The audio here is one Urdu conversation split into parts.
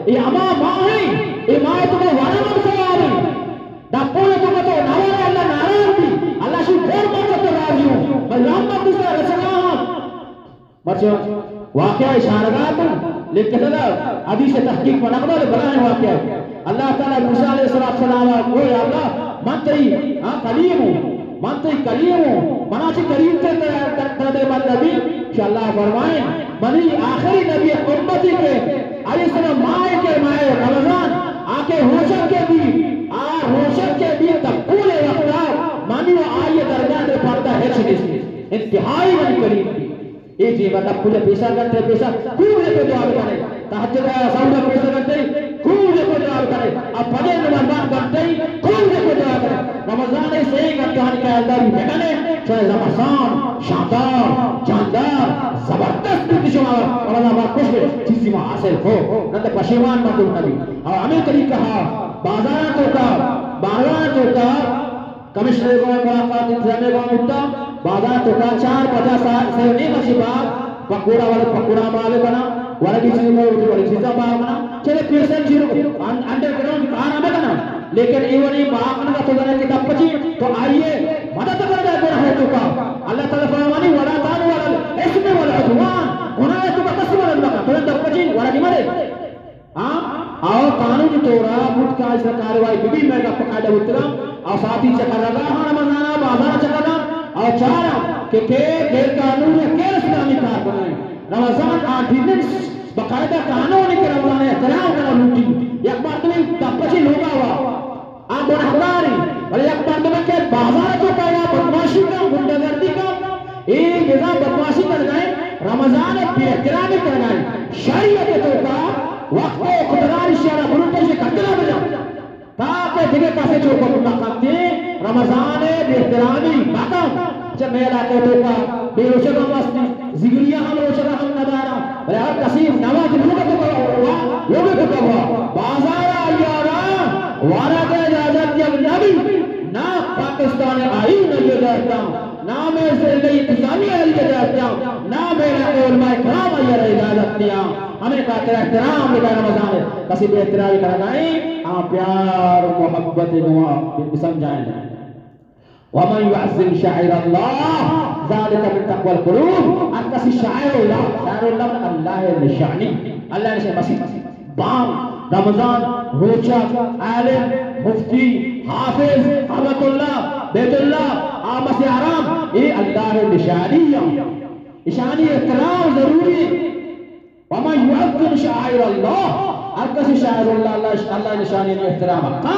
یہ اما ماں ہے یہ ماں تمہیں ورنم سواری دپونے تمہیں تو نوارے اللہ ناران دی اللہ شو بھور مانگا تو راضی ہوں بل رحمت دوسرا رسلام مرچہ واقعہ اشارگات لکھ کہتا حدیث تحقیق پر نقبہ بلائیں واقعہ اللہ تعالیٰ موسیٰ علیہ السلام کو یا اللہ منتری کلیم ہوں منتری کلیم ہوں مناچی کریم سے تردے من نبی کہ اللہ فرمائیں منی آخری نبی امتی کے علیہ السلام مائے کے مائے رمضان آکے روشن کے بھی روشن کے بھی تک پورے وقت مانی وہ آئیے درگاہ دے پڑتا ہے چھنیس انتہائی منی کریم کی ایک جی مطلب پوجے پیسہ کرتے پیسہ خوب لے کو جواب کرے تحجد آیا ساؤنڈا پیسہ کرتے خوب لے کو جواب کرے اب پڑے نمازان کرتے خوب لے کو جواب کرے رمضان سے ایک امتحان کا اندر بھی بھگنے چاہے زمحسان شاندار جاندار زبردست بھی شمار اور اللہ بات خوش میں چیزی میں حاصل ہو نند پشیمان مندر نبی اور ہمیں کری کہا بازاروں کا کمشنر کو ملاقات انتظامیہ کو مدتا بازار تو کا 4-50 سال سے نہیں مچی بات پکوڑا والے پکوڑا مالے بنا والا کی چیزیں کو والی چیزیں بنا چلے پیسن شروع انڈر گراؤنڈ کھانا میں بنا لیکن ایونی باقنا کا خدا نے کتاب پچی تو آئیے مدد کر دے گناہ ہو چکا اللہ تعالیٰ فرمانی ولا تان ولا اسم ولا عدوان گناہ تو کا قسم ولا لگا تو اندر پچی ولا کی مرے اور قانون طورا مجھ کا اس کاروائی بھی میں کا پکاڑا اترا اور ساتھی چکر لگا رمضانہ بازار چکر اور چارا کہ غیر قانون ہے غیر اسلامی کار بنائیں رمضان آرڈیننس باقاعدہ قانون کے رمضان احترام کرنا لوٹی یک بار تمہیں تپچی لوگا ہوا آپ گناہگاری بلے یک بار تمہیں کہ بازار تو پایا بدماشی کا گنڈاگردی کا ایک نظام بدماشی کر گئے رمضان بے احترامی کر گئے شریعت تو کا وقت کو خدران اشارہ بلوٹے سے کتنا بجا تاکہ دیکھے کاسے چوکا مطلقاتی رمضان بے احترامی باقا جب میں علاقے تو کا بے روشگا واسطی زگریہ ہم روشگا ہم ندارا بلے ہر کسیم نواز لوگا تو کا لوگا تو کا ہوا بازارہ آئیارا وارا کے اجازت جب نبی نا پاکستان آئین یہ جاتا نا میں سے لئی انتظامیہ یہ جاتا نا میرا علماء اکرام یہ اجازت دیا ہمیں کا تیرا احترام لگا رمضان ہے کسی بھی احترامی کرنائیں آپ پیار محبت نواب سمجھائیں جائیں وَمَنْ يُعَزِّمْ شَعِرَ اللَّهِ ذَلِكَ مِنْ تَقْوَى الْقُلُوبِ اکسی شاعر اللہ اللہ نشانی اللہ نے مسیح بام رمضان روچہ عالم مفتی حافظ حضرت اللہ بیت اللہ آمس آرام یہ اللہ نشانی نشانی احترام ضروری وَمَنْ يُعَزِّمْ شَعِرَ اللَّهِ اکسی شاعر اللہ نشانی احترام رکھا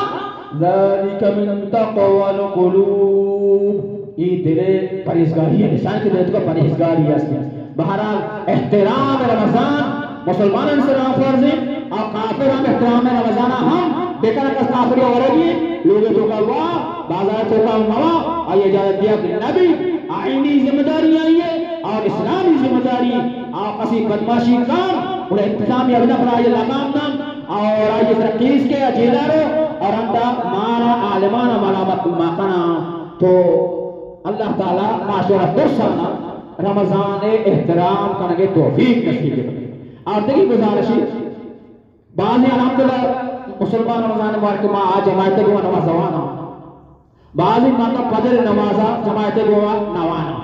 ذَلِكَ مِنْ تَقْوَى الْقُلُوبِ یہ دلے پرہیزگاری ہے نشان کے دلے تو کا پرہیزگاری ہے بہرحال احترام رمضان مسلمان سے فرض ہے اور کافر ہم احترام رمضان ہم بیکر کا کافری اورگی لوگوں تو کا ہوا بازار تو کا ہوا اور یہ اجازت دیا کہ نبی آئینی ذمہ داری آئیے اور اسلامی ذمہ داری اور کسی بدماشی کام انہیں انتظامی ابنا پر آئیے لقام نام اور آئیے ترکیز کے اجیداروں اور اندہ مانا عالمانا ملامت ماکنا تو اللہ تعالیٰ معاشرہ درسانا رمضان احترام کرنے توفیق نصیب کرنے اور دیکھیں گزارشی بعضی الحمدللہ مسلمان رمضان مبارک ماں آج جماعتے گوا نماز زوانا بعضی ماتا فجر نمازہ جماعتے گوا نوانا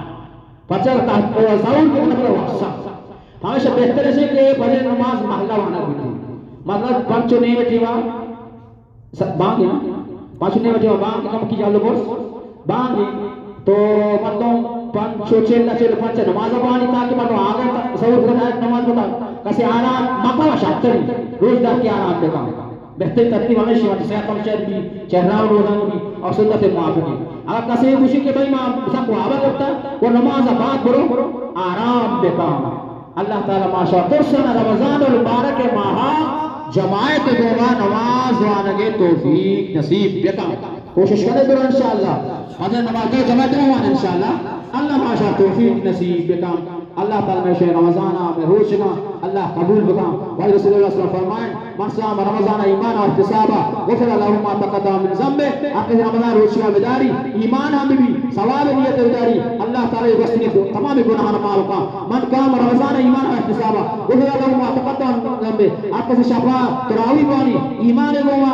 فجر تحت زور کے نمبر وقصہ ہمیشہ بہتر ہے کہ فجر نماز محلہ وانا بھی تھی مطلب پنچو نہیں بیٹھی وہاں بانگی نا پانچو نہیں بیٹھی وہاں بانگی کم کی جالو بورس بانگی تو مطلب پنچو چیلہ پنچو نماز بانی تاکہ مطلب آگے سور خدایت نماز بتا کسی آرام مقام شاکتری روزدار کی آرام دیکھا بہتر ترتیب ہمیشہ وہاں جسے اپنے شہر بھی چہران روزان بھی اور سنت موافقی اگر کسی خوشی کے بھائی ماں سب کو آبا کرتا ہے وہ نماز آباد برو آرام دیکھا اللہ تعالیٰ ماشاء ترسنا رمضان المبارک ماہا جماعت دوما نماز وانگے توفیق نصیب دیکھا کوشش کرے برو انشاءاللہ حضر نماز دو جماعت دوما انشاءاللہ اللہ ماشاء توفیق نصیب دیکھا اللہ تعالی میں شے رمضان میں روشنا اللہ قبول بکا وحی رسول اللہ صلی اللہ علیہ وسلم فرمائیں من صام رمضان ایمان و احتسابا غفر له ما تقدم من ذنبه آپ رمضان روشنا بداری ایمان ہم بھی ثواب نیت بداری اللہ تعالی واسطے تمام گناہ معاف کا من قام رمضان ایمان و احتسابا غفر له ما تقدم من ذنبه آپ سے شفاء تراویح بانی ایمان گوا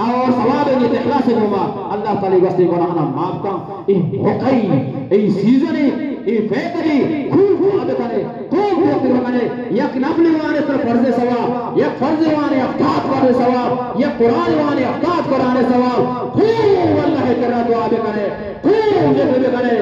اور ثواب نیت اخلاص گوا اللہ تعالی واسطے گناہ معاف کا ہوئی ای سیزن ای فیتری خوب آب کرے خوب وقت کرے یک نفل وانے پر فرض ثواب یک فرض وانے افطار کرے ثواب یک قرآن وانے افطار قرآن ثواب خوب اللہ کرا دعا کرے خوب ذکر کرے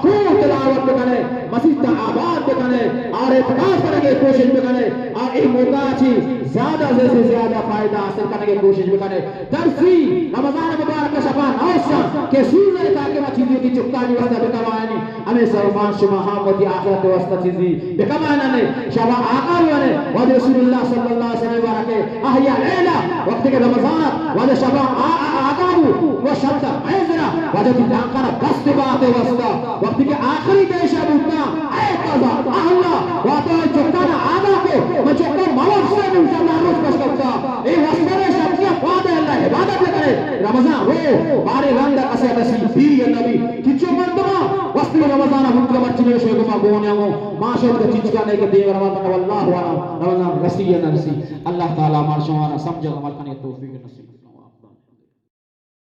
خوب تلاوت کرے مسجد آباد کرے اور اعتکاف کرنے کی کوشش کرے اور ایک موقع چی زیادہ سے زیادہ فائدہ حاصل کرنے کی کوشش کرے درسی رمضان مبارک شفا نوشا کہ سوزے تاکہ وہ چیزیں کی چکتانی واسطہ بکوائنی ہمیں سرمان شما حامدی آخرت واسطہ چیزی بکوائنہ نے شفا آقا ہوئے وعد رسول اللہ صلی اللہ علیہ وسلم بارکے احیاء لیلہ وقت کے رمضان وعد شفا آقا وہ شرط عیزرہ وعد تلانکارا بست بات واسطہ وقت کے آخری دیشہ بھوکتا اے قضا اللہ وعد چکتانا آقا کو میں چکتا موت سے انشاءاللہ روز کش کرتا اے واسطہ شرطیہ وعد اللہ عبادت کرے رمضان وہ بارے رندہ قصہ تسی بیری نبی کچھو مردمہ واسطہ رمضان ہم کو بچنے شوئے گما گونے ہوں معاشر کو چیز کرنے کے دیو رمضان واللہ والا رمضان رسی اللہ تعالیٰ مارشوانا سمجھا عمل کرنے توفیق نصیب